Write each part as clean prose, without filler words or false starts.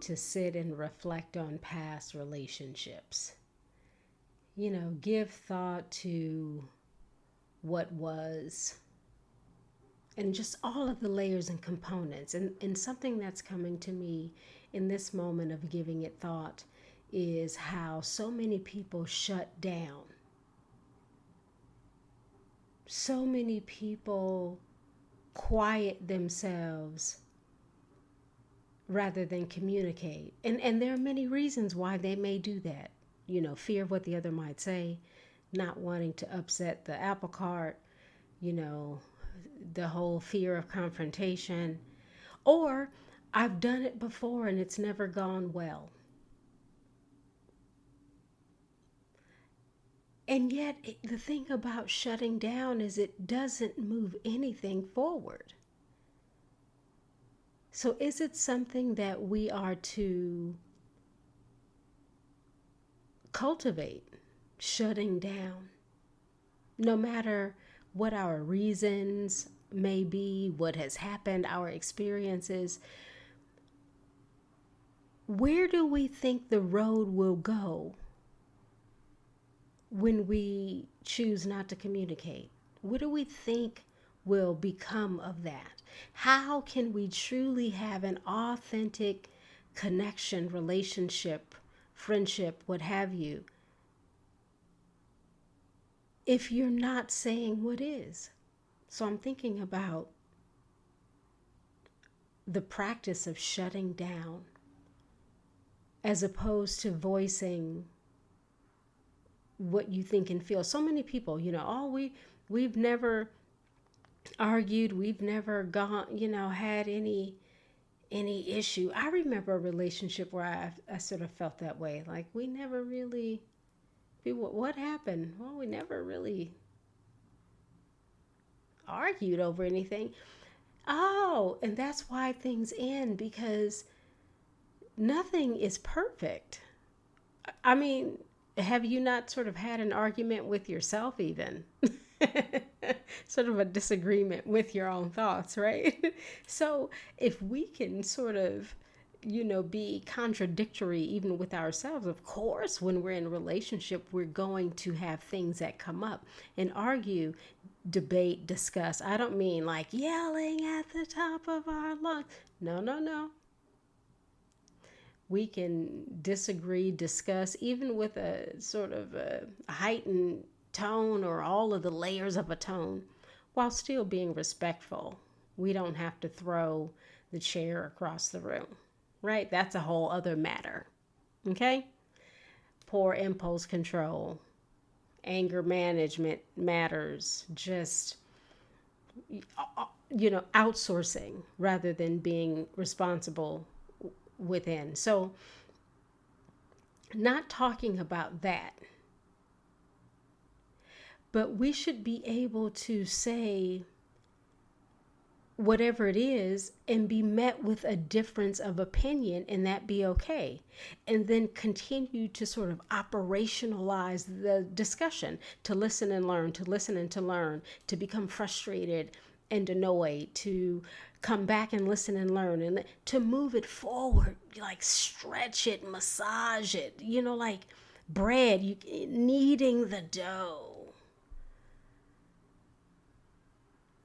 to sit and reflect on past relationships. Give thought to what was and just all of the layers and components. And something that's coming to me in this moment of giving it thought is how so many people shut down. So many people quiet themselves rather than communicate. And there are many reasons why they may do that. Fear of what the other might say, not wanting to upset the apple cart, the whole fear of confrontation, or I've done it before and it's never gone well. And yet, the thing about shutting down is it doesn't move anything forward. So, is it something that we are to cultivate, shutting down? No matter what our reasons may be, what has happened, our experiences, where do we think the road will go when we choose not to communicate? What do we think will become of that? How can we truly have an authentic connection, relationship, friendship, what have you, if you're not saying what is? So I'm thinking about the practice of shutting down as opposed to voicing what you think and feel. So many people, we've never argued, we've never had any issue. I remember a relationship where I sort of felt that way. Like we never really, what happened? Well, we never really argued over anything. Oh, and that's why things end, because nothing is perfect. I mean, have you not sort of had an argument with yourself even? Sort of a disagreement with your own thoughts, right? So if we can sort of, be contradictory even with ourselves, of course, when we're in a relationship, we're going to have things that come up and argue, debate, discuss. I don't mean like yelling at the top of our lungs. No. We can disagree, discuss, even with a sort of a heightened tone or all of the layers of a tone, while still being respectful. We don't have to throw the chair across the room, right? That's a whole other matter, okay? Poor impulse control, anger management matters, just, outsourcing rather than being responsible within. So, not talking about that, but we should be able to say whatever it is and be met with a difference of opinion, and that be okay. And then continue to sort of operationalize the discussion, to listen and learn, to listen and to learn, to become frustrated and annoyed, to come back and listen and learn, and to move it forward, like stretch it, massage it, like bread, kneading the dough.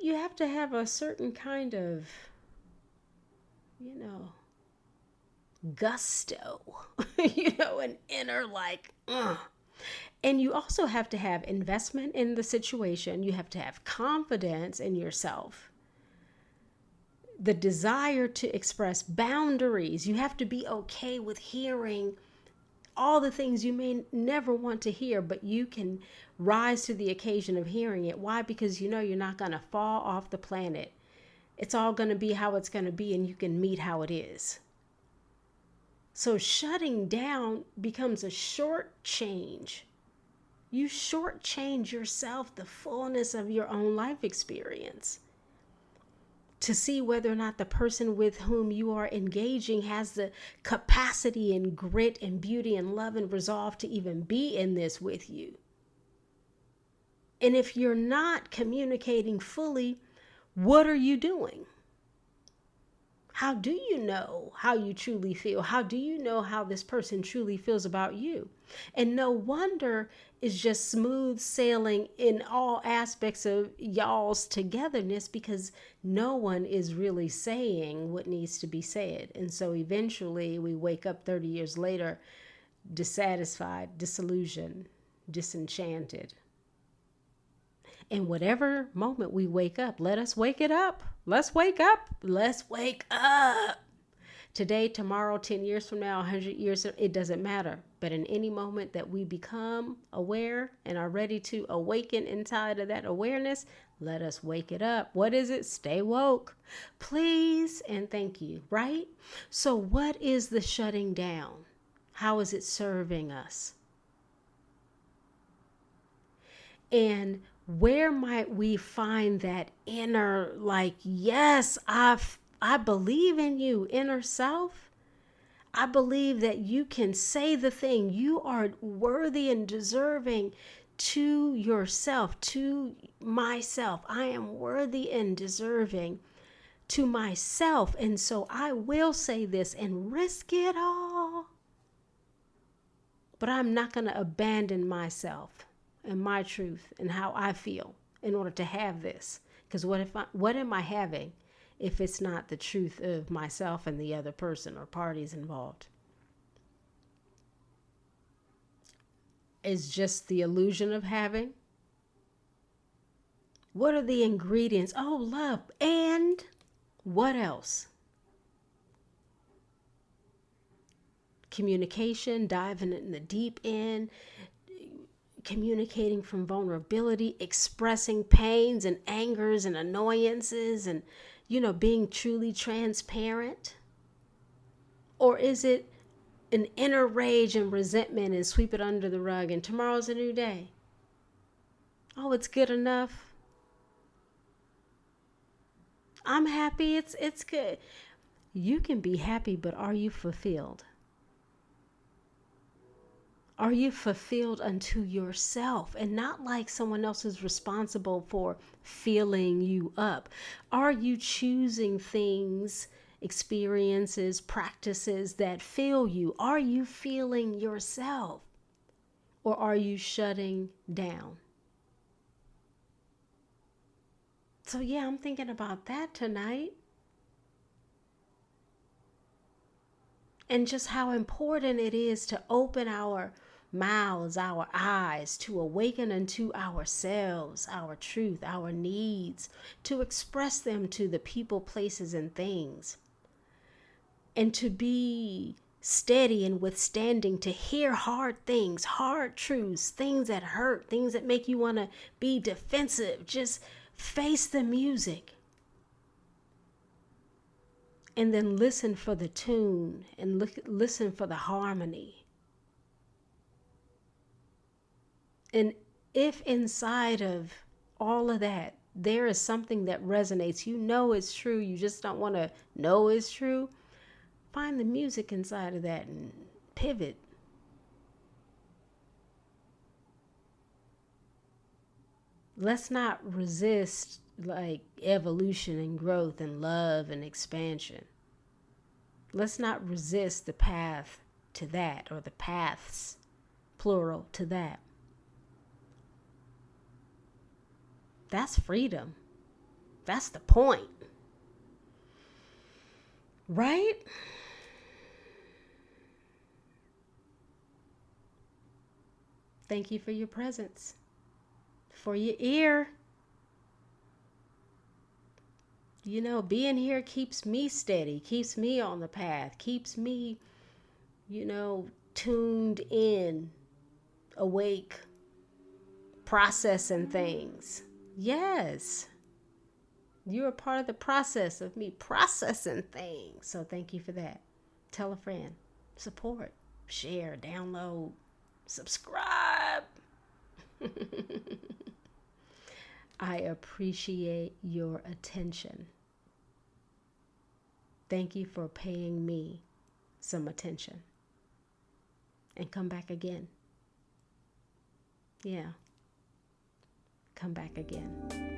You have to have a certain kind of, gusto, an inner And you also have to have investment in the situation. You have to have confidence in yourself. The desire to express boundaries. You have to be okay with hearing all the things you may never want to hear, but you can rise to the occasion of hearing it. Why? Because you're not going to fall off the planet. It's all going to be how it's going to be, and you can meet how it is. So shutting down becomes a shortchange. You shortchange yourself the fullness of your own life experience, to see whether or not the person with whom you are engaging has the capacity and grit and beauty and love and resolve to even be in this with you. And if you're not communicating fully, what are you doing? How do you know how you truly feel? How do you know how this person truly feels about you? And no wonder it's just smooth sailing in all aspects of y'all's togetherness, because no one is really saying what needs to be said. And so eventually we wake up 30 years later, dissatisfied, disillusioned, disenchanted. In whatever moment we wake up, let us wake it up. Let's wake up. Let's wake up. Today, tomorrow, 10 years from now, 100 years, it doesn't matter. But in any moment that we become aware and are ready to awaken inside of that awareness, let us wake it up. What is it? Stay woke. Please and thank you, right? So what is the shutting down? How is it serving us? And where might we find that inner, like, yes, I believe in you, inner self. I believe that you can say the thing. You are worthy and deserving to yourself, to myself. I am worthy and deserving to myself. And so I will say this and risk it all. But I'm not going to abandon myself and my truth and how I feel in order to have this. Because what am I having if it's not the truth of myself and the other person or parties involved? It's just the illusion of having. What are the ingredients? Oh, love. And what else? Communication, diving in the deep end, communicating from vulnerability, expressing pains and angers and annoyances, and, being truly transparent? Or is it an inner rage and resentment and sweep it under the rug and tomorrow's a new day? Oh, it's good enough. I'm happy. It's good. You can be happy, but are you fulfilled? Are you fulfilled unto yourself and not like someone else is responsible for filling you up? Are you choosing things, experiences, practices that fill you? Are you feeling yourself, or are you shutting down? So yeah, I'm thinking about that tonight. And just how important it is to open our mouths, our eyes, to awaken unto ourselves, our truth, our needs, to express them to the people, places, and things. And to be steady and withstanding, to hear hard things, hard truths, things that hurt, things that make you want to be defensive. Just face the music. And then listen for the tune and listen for the harmony. And if inside of all of that, there is something that resonates, it's true, you just don't want to know it's true, find the music inside of that and pivot. Let's not resist like evolution and growth and love and expansion. Let's not resist the path to that, or the paths, plural, to that. That's freedom. That's the point. Right? Thank you for your presence, for your ear. Being here keeps me steady, keeps me on the path, keeps me, tuned in, awake, processing things. Yes. You're a part of the process of me processing things. So thank you for that. Tell a friend. Support. Share. Download. Subscribe. I appreciate your attention. Thank you for paying me some attention. And come back again. Yeah. Come back again.